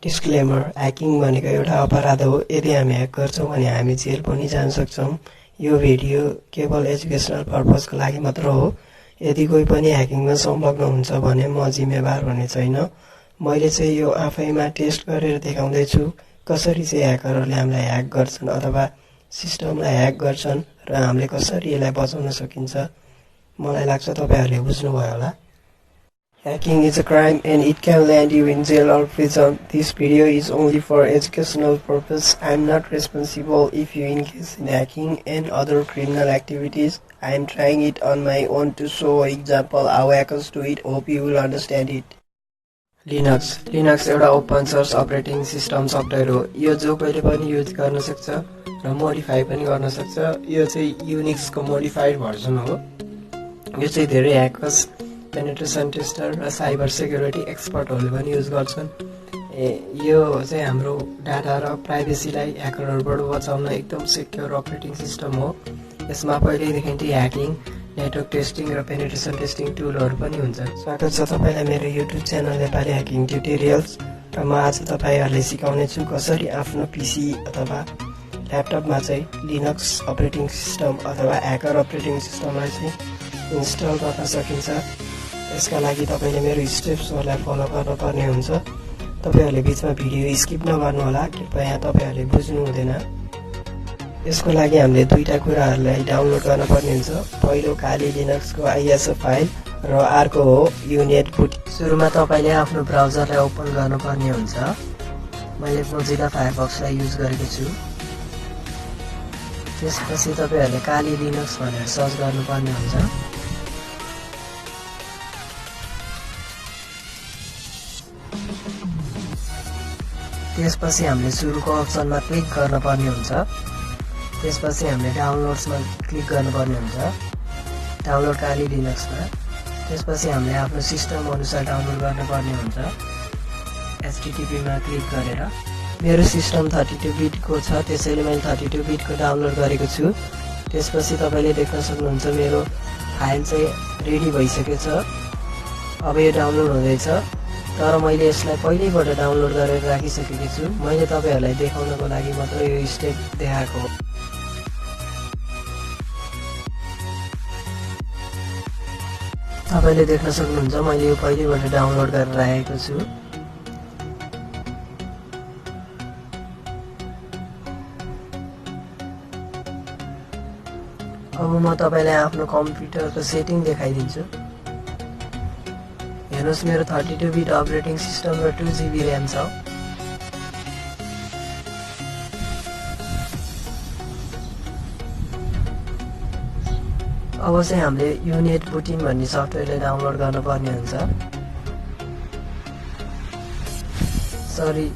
Disclaimer, hacking भनेको एउटा अपराध हो। यदि हामी ह्याक गर्छौं भने हामी जेल पनि जान सक्छौं। यो भिडियो केवल एजुकेसनल पर्पजको लागि मात्र हो। यदि कोही पनि ह्याकिङमा संलग्न हुन्छ भने म जिम्मेवार हुने छैन। मैले चाहिँ यो आफैमा टेस्ट गरेर देखाउँदै छु कसरी चाहिँ ह्याकरहरूले हामीलाई ह्याक गर्छन् अथवा सिस्टमलाई ह्याक गर्छन् र हामीले कसरी यसलाई बचाउन सकिन्छ। मलाई लाग्छ तपाईहरुले बुझ्नुभयो होला। Hacking is a crime and it can land you in jail or prison. This video is only for educational purpose. I am not responsible if you engage in hacking and other criminal activities. I am trying it on my own to show example how hackers do it. Hope you will understand it. Linux एउटा open source operating system software हो। यो जो कहिले पनि use गर्न सक्छ र modify पनि गर्न सक्छ। यो चाहिँ युनिक्सको मोडिफाइड भर्जन हो। यो चाहिँ धेरै ह्याकर्स, पेनिट्रेसन टेस्टर र साइबर सेक्युरिटी एक्सपर्टहरूले पनि युज गर्छन्। यो चाहिँ हाम्रो डाटा र प्राइभेसीलाई ह्याकरहरूबाट बचाउन एकदम सिक्योर अपरेटिङ सिस्टम हो। यसमा पहिल्यैदेखि ह्याकिङ, नेटवर्क टेस्टिङ र पेनिट्रेसन टेस्टिङ टुलहरू पनि हुन्छ। स्वागत छ तपाईलाई मेरो YouTube channel Nepali hacking tutorials र म आज तपाईहरुलाई सिकाउने छु कसरी आफ्नो पीसी अथवा ल्यापटपमा चाहिँ लिनक्स अपरेटिङ सिस्टम अथवा ह्याकर अपरेटिङ सिस्टमलाई चाहिँ इन्स्टल गर्न सकिन्छ। यसका लागि तपाईले मेरो स्टेप्सहरूलाई फलो गर्नुपर्ने हुन्छ। तपाईहरुले बीचमा भिडियो स्किप नगर्नु होला, कृपया तपाईहरुले बुझ्नु हुँदैन। यसको लागि हामीले दुईटा कुराहरूलाई डाउनलोड गर्नुपर्ने हुन्छ। पहिलो काली लिनक्सको ISO फाइल र अर्को हो you.please। सुरुमा तपाईले आफ्नो ब्राउजरलाई ओपन गर्नुपर्ने हुन्छ। मैले मोजिला फायरफक्सलाई युज गरेको छु। त्यसपछि तपाईहरुले काली लिनक्स भनेर सर्च गर्नुपर्ने हुन्छ। त्यसपछि हामीले सुरुको अप्सनमा क्लिक गर्नुपर्ने हुन्छ। त्यसपछि हामीले डाउनलोड्समा क्लिक गर्नुपर्ने हुन्छ, डाउनलोड काली लिनक्समा। त्यसपछि हामीले आफ्नो सिस्टम अनुसार डाउनलोड गर्नुपर्ने हुन्छ, HTTP मा क्लिक गरेर। मेरो सिस्टम 32 बिटको छ, त्यसैले मैले 32 बिटको डाउनलोड गरेको छु। त्यसपछि तपाईले देख्न सक्नुहुन्छ मेरो फाइल चाहिँ रेडी भइसकेको छ। अब यो डाउनलोड हुँदैछ, तर मैले यसलाई पहिल्यैबाट डाउनलोड गरेर राखिसकेको छु। मैले तपाईहरुलाई देखाउनको लागि मात्र यो स्टेप देखाएको हो। तपाईले देख्न सक्नुहुन्छ मैले यो पहिल्यैबाट डाउनलोड गरेर राखेको छु। अब म तपाईलाई आफ्नो कम्प्युटरको सेटिङ देखाइदिन्छु। हेर्नुस् मेरो 32 बिट अपरेटिङ सिस्टम र 2 GB र्याम छ। अब चाहिँ हामीले you.please भन्ने सफ्टवेयरलाई डाउनलोड गर्नुपर्ने हुन्छ। सरी,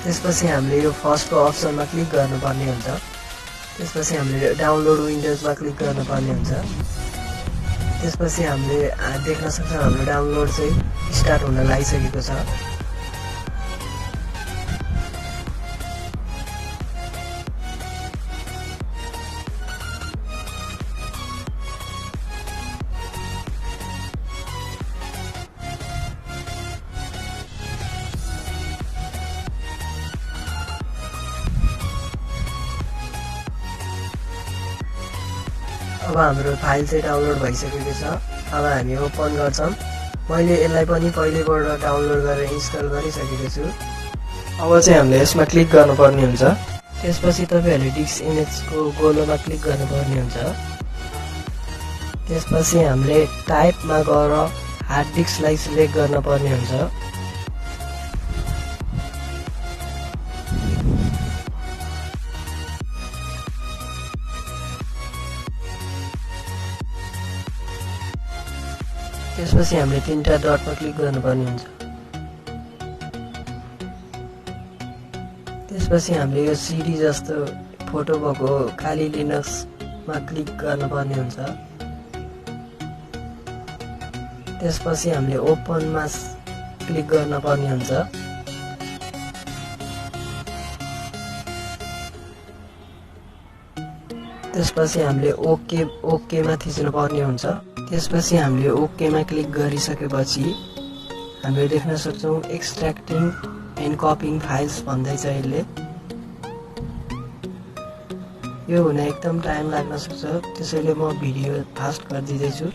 त्यसपछि हामीले यो फर्स्टको अप्सनमा क्लिक गर्नुपर्ने हुन्छ। त्यसपछि हामीले डाउनलोड विन्डोजमा क्लिक गर्नुपर्ने हुन्छ। त्यसपछि हामीले देख्न सक्छौं हाम्रो डाउनलोड चाहिँ स्टार्ट हुन लागिसकेको छ। अब हाम्रो फाइल चाहिँ डाउनलोड भइसकेको छ। अब हामी ओपन गर्छौं। मैले यसलाई पनि पहिलेबाट डाउनलोड गरेर इन्स्टल गरिसकेको छु। अब चाहिँ हामीले यसमा क्लिक गर्नुपर्ने हुन्छ। त्यसपछि तपाईहरुले डिस्क इमेजको गोलोमा क्लिक गर्नुपर्ने हुन्छ। त्यसपछि हामीले टाइपमा गएर हार्ड डिस्कलाई सिलेक्ट गर्नुपर्ने हुन्छ। त्यसपछि हामीले तीनटा डटमा क्लिक गर्नुपर्ने हुन्छ। त्यसपछि हामीले यो सिडी जस्तो फोटो भएको काली लिनक्समा क्लिक गर्नुपर्ने हुन्छ। त्यसपछि हामीले ओपनमा क्लिक गर्नुपर्ने हुन्छ। त्यसपछि हामीले ओकेमा थिच्नु पर्ने हुन्छ। त्यसपछि हामीले ओकेमा क्लिक गरिसकेपछि हामीले देख्न सक्छौँ एक्सट्र्याक्टिङ एन्ड कपिङ फाइल्स भन्दैछ। यसले यो हुन एकदम टाइम लाग्न सक्छ, त्यसैले म भिडियो फास्ट गरिदिँदैछु।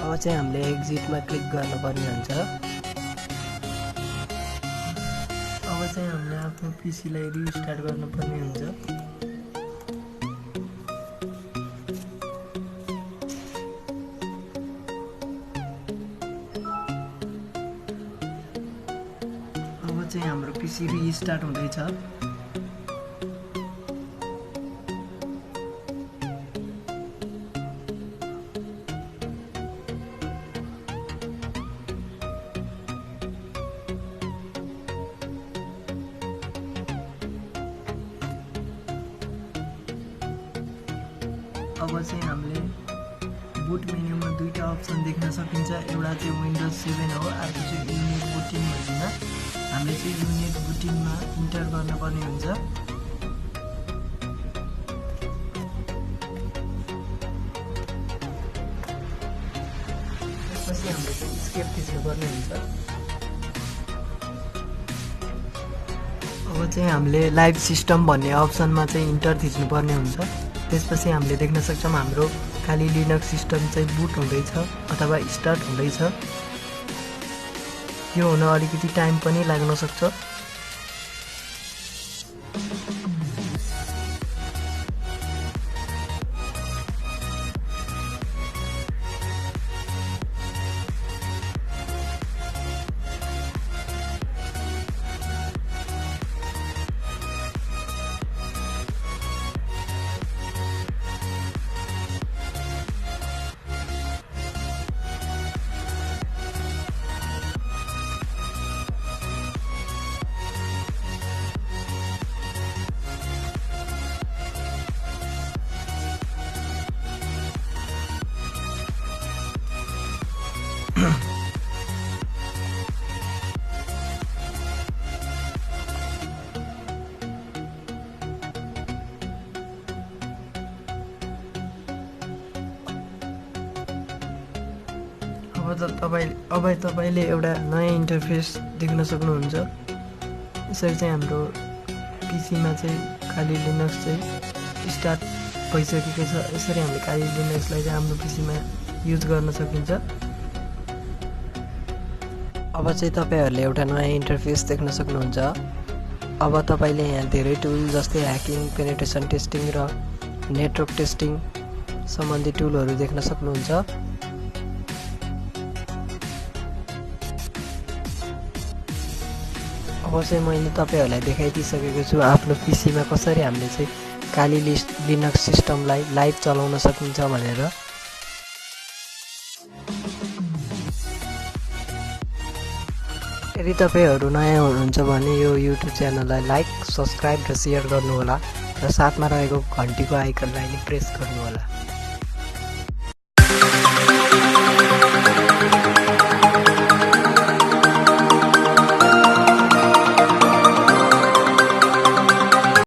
अब चाहिँ हामीले एक्जिटमा क्लिक गर्नुपर्ने हुन्छ। अब चाहिँ हामीले आफ्नो पीसीलाई रिस्टार्ट गर्नुपर्ने हुन्छ। अब चाहिँ हाम्रो पीसी रिस्टार्ट हुँदैछ। अब चाहिँ हामीले बुट मेन्युमा दुईटा अप्सन देख्न सकिन्छ। एउटा चाहिँ विन्डोज 7 हो, अर्को चाहिँ युनिट बुटिङ भन्ने। हामीले चाहिँ युनिट बुटिङमा इन्टर गर्नुपर्ने हुन्छ। त्यसपछि हामीले चाहिँ स्केप थिच्नुपर्ने हुन्छ। अब चाहिँ हामीले लाइभ सिस्टम भन्ने अप्सनमा चाहिँ इन्टर थिच्नुपर्ने हुन्छ। त्यसपछि हामीले देख्न सक्छौँ हाम्रो खाली लिनक्स सिस्टम चाहिँ बुट हुँदैछ अथवा स्टार्ट हुँदैछ। यो हुन अलिकति टाइम पनि लाग्न सक्छ। अब तपाईँले एउटा नयाँ इन्टरफेस देख्न सक्नुहुन्छ। यसरी चाहिँ हाम्रो पीसीमा चाहिँ खाली लिनक्स चाहिँ स्टार्ट भइसकेको छ। यसरी हामीले खाली लिनक्सलाई चाहिँ हाम्रो पीसीमा युज गर्न सकिन्छ। अब चाहिँ तपाईँहरूले एउटा नयाँ इन्टरफेस देख्न सक्नुहुन्छ। अब तपाईँले यहाँ धेरै टुल जस्तै ह्याकिङ, पेनिट्रेसन टेस्टिङ र नेटवर्क टेस्टिङ सम्बन्धी टुलहरू देख्न सक्नुहुन्छ। अब चाहिँ मैले तपाईँहरूलाई देखाइदिइसकेको छु आफ्नो पीसीमा कसरी हामीले चाहिँ खाली लिनक्स सिस्टमलाई लाइभ चलाउन सकिन्छ भनेर। यदि तपाईँहरू नयाँ हुनुहुन्छ भने यो युट्युब च्यानललाई लाइक, सब्सक्राइब र सेयर गर्नुहोला र साथमा रहेको घन्टीको आइकनलाई पनि प्रेस गर्नुहोला।